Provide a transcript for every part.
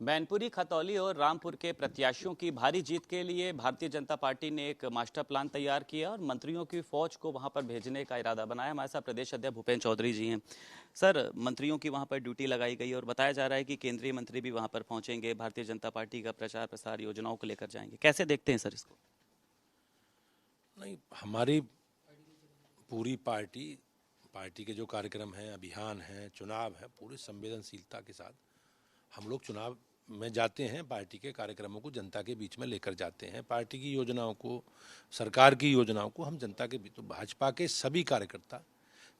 मैनपुरी, खतौली और रामपुर के प्रत्याशियों की भारी जीत के लिए भारतीय जनता पार्टी ने एक मास्टर प्लान तैयार किया और मंत्रियों की फौज को वहां पर भेजने का इरादा बनाया। हमारे साथ प्रदेश अध्यक्ष भूपेंद्र चौधरी जी हैं। सर, मंत्रियों की वहां पर ड्यूटी लगाई गई और बताया जा रहा है कि केंद्रीय मंत्री भी वहां पर पहुंचेंगे, भारतीय जनता पार्टी का प्रचार प्रसार योजनाओं को लेकर जाएंगे। कैसे देखते हैं सर इसको? नहीं, हमारी पूरी पार्टी के जो कार्यक्रम हैं, अभियान हैं, चुनाव है, पूरी संवेदनशीलता के साथ हम लोग चुनाव में जाते हैं। पार्टी के कार्यक्रमों को जनता के बीच में लेकर जाते हैं। पार्टी की योजनाओं को, सरकार की योजनाओं को हम जनता के बीच, तो भाजपा के सभी कार्यकर्ता,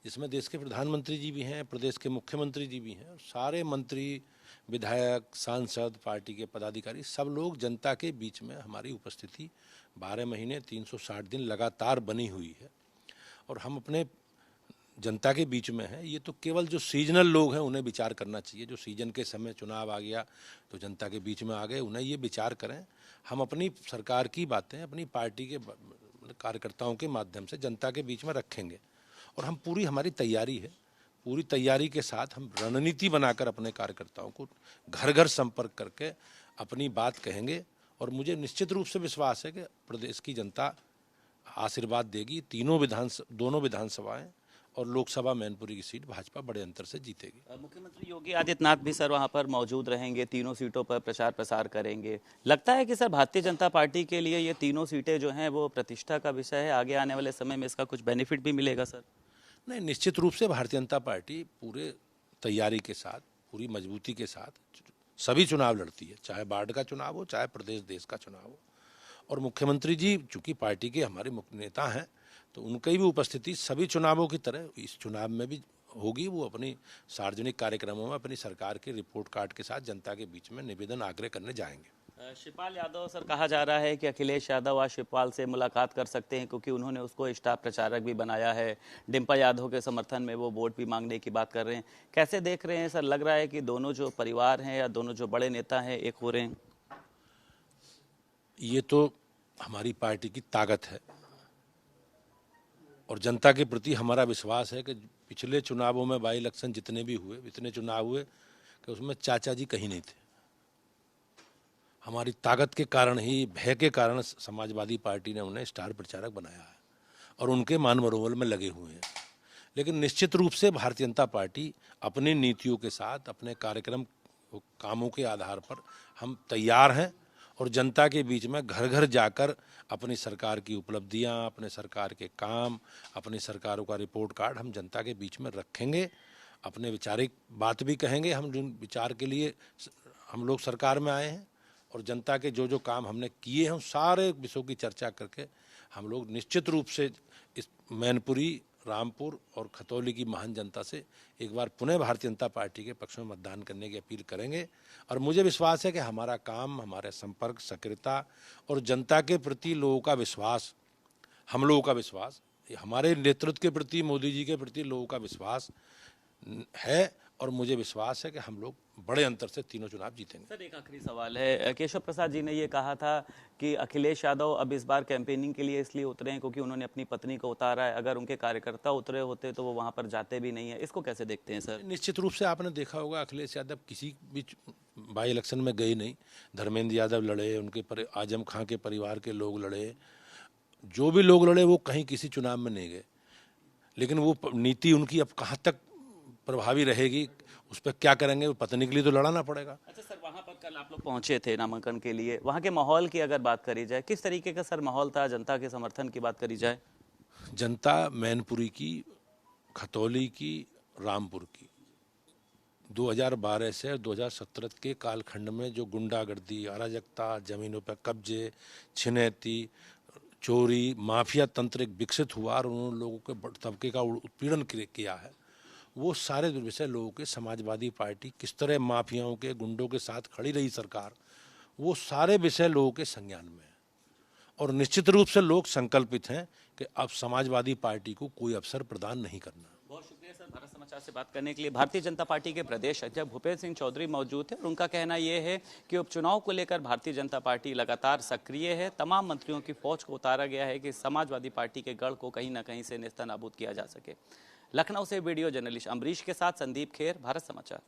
जिसमें देश के प्रधानमंत्री जी भी हैं, प्रदेश के मुख्यमंत्री जी भी हैं, और सारे मंत्री, विधायक, सांसद, पार्टी के पदाधिकारी, सब लोग जनता के बीच में हमारी उपस्थिति 12 महीने 360 दिन लगातार बनी हुई है। और हम अपने जनता के बीच में है। ये तो केवल जो सीजनल लोग हैं उन्हें विचार करना चाहिए। जो सीजन के समय चुनाव आ गया तो जनता के बीच में आ गए, उन्हें ये विचार करें। हम अपनी सरकार की बातें अपनी पार्टी के कार्यकर्ताओं के माध्यम से जनता के बीच में रखेंगे। और हम हमारी तैयारी है, पूरी तैयारी के साथ हम रणनीति बनाकर अपने कार्यकर्ताओं को घर घर संपर्क करके अपनी बात कहेंगे। और मुझे निश्चित रूप से विश्वास है कि प्रदेश की जनता आशीर्वाद देगी। दोनों विधानसभाएं और लोकसभा मैनपुरी की सीट भाजपा बड़े अंतर से जीतेगी। मुख्यमंत्री योगी आदित्यनाथ भी सर वहां पर मौजूद रहेंगे, तीनों सीटों पर प्रचार प्रसार करेंगे। लगता है कि सर भारतीय जनता पार्टी के लिए ये तीनों सीटें जो हैं वो प्रतिष्ठा का विषय है, आगे आने वाले समय में इसका कुछ बेनिफिट भी मिलेगा सर? नहीं, निश्चित रूप से भारतीय जनता पार्टी पूरे तैयारी के साथ, पूरी मजबूती के साथ सभी चुनाव लड़ती है, चाहे वार्ड का चुनाव हो, चाहे प्रदेश देश का चुनाव हो। और मुख्यमंत्री जी चूँकि पार्टी के हमारे मुख्य नेता हैं, तो उनकी भी उपस्थिति सभी चुनावों की तरह इस चुनाव में भी होगी। वो अपनी सार्वजनिक कार्यक्रमों में अपनी सरकार के रिपोर्ट कार्ड के साथ जनता के बीच में निवेदन आग्रह करने जाएंगे। शिवपाल यादव, सर कहा जा रहा है कि अखिलेश यादव आज शिवपाल से मुलाकात कर सकते हैं क्योंकि उन्होंने उसको स्टार प्रचारक भी बनाया है। डिम्पल यादव के समर्थन में वो वोट भी मांगने की बात कर रहे हैं। कैसे देख रहे हैं सर? लग रहा है कि दोनों जो परिवार हैं या दोनों जो बड़े नेता हैं एक हो रहे हैं। ये तो हमारी पार्टी की ताकत है और जनता के प्रति हमारा विश्वास है कि पिछले चुनावों में बाई इलेक्शन जितने भी हुए, इतने चुनाव हुए कि उसमें चाचा जी कहीं नहीं थे। हमारी ताकत के कारण ही, भय के कारण समाजवादी पार्टी ने उन्हें स्टार प्रचारक बनाया है और उनके मान मनोबल में लगे हुए हैं। लेकिन निश्चित रूप से भारतीय जनता पार्टी अपनी नीतियों के साथ, अपने कार्यक्रम कामों के आधार पर हम तैयार हैं और जनता के बीच में घर घर जाकर अपनी सरकार की उपलब्धियां, अपने सरकार के काम, अपनी सरकारों का रिपोर्ट कार्ड हम जनता के बीच में रखेंगे। अपने वैचारिक बात भी कहेंगे। हम जिन विचार के लिए हम लोग सरकार में आए हैं और जनता के जो जो काम हमने किए हैं उन सारे विषयों की चर्चा करके हम लोग निश्चित रूप से इस मैनपुरी, रामपुर और खतौली की महान जनता से एक बार पुनः भारतीय जनता पार्टी के पक्ष में मतदान करने की अपील करेंगे। और मुझे विश्वास है कि हमारा काम, हमारे संपर्क, सक्रियता और जनता के प्रति लोगों का विश्वास, हम लोगों का विश्वास, हमारे नेतृत्व के प्रति, मोदी जी के प्रति लोगों का विश्वास है और मुझे विश्वास है कि हम लोग बड़े अंतर से तीनों चुनाव जीतेंगे। सर, एक आखिरी सवाल है। केशव प्रसाद जी ने ये कहा था कि अखिलेश यादव अब इस बार कैंपेनिंग के लिए इसलिए उतरे हैं क्योंकि उन्होंने अपनी पत्नी को उतारा है। अगर उनके कार्यकर्ता उतरे होते तो वो वहां पर जाते भी नहीं है। इसको कैसे देखते हैं सर? निश्चित रूप से आपने देखा होगा अखिलेश यादव किसी भी बाई इलेक्शन में गए नहीं। धर्मेंद्र यादव लड़े, उनके आजम खां के परिवार के लोग लड़े, जो भी लोग लड़े वो कहीं किसी चुनाव में नहीं गए। लेकिन वो नीति उनकी अब कहाँ तक प्रभावी रहेगी, उस पर क्या करेंगे, वो पत्नी के लिए तो लड़ाना पड़ेगा। अच्छा सर, वहां पर कल आप लोग पहुंचे थे नामांकन के लिए, वहां के माहौल की अगर बात करी जाए, किस तरीके का सर माहौल था? जनता के समर्थन की बात करी जाए, जनता मैनपुरी की, खतौली की, रामपुर की 2012 से 2017 के कालखंड में जो गुंडागर्दी, अराजकता, जमीनों पर कब्जे, छिनैती, चोरी, माफिया तंत्र एक विकसित हुआ और उन लोगों के तबके का उत्पीड़न किया है, वो सारे विषय लोगों के, समाजवादी पार्टी किस तरह माफियाओं के, गुंडों के साथ खड़ी रही सरकार, वो सारे विषय लोगों के संज्ञान में है। और निश्चित रूप से लोग संकल्पित हैं कि अब समाजवादी पार्टी को कोई अवसर प्रदान नहीं करना। बहुत शुक्रिया सर भारत समाचार से बात करने के लिए। भारतीय जनता पार्टी के प्रदेश अध्यक्ष भूपेंद्र सिंह चौधरी मौजूद थे और उनका कहना यह है कि उपचुनाव को लेकर भारतीय जनता पार्टी लगातार सक्रिय है। तमाम मंत्रियों की फौज को उतारा गया है कि समाजवादी पार्टी के गढ़ को कहीं ना कहीं से नेस्तनाबूद किया जा सके। लखनऊ से वीडियो जर्नलिस्ट अमरीश के साथ संदीप खेर, भारत समाचार।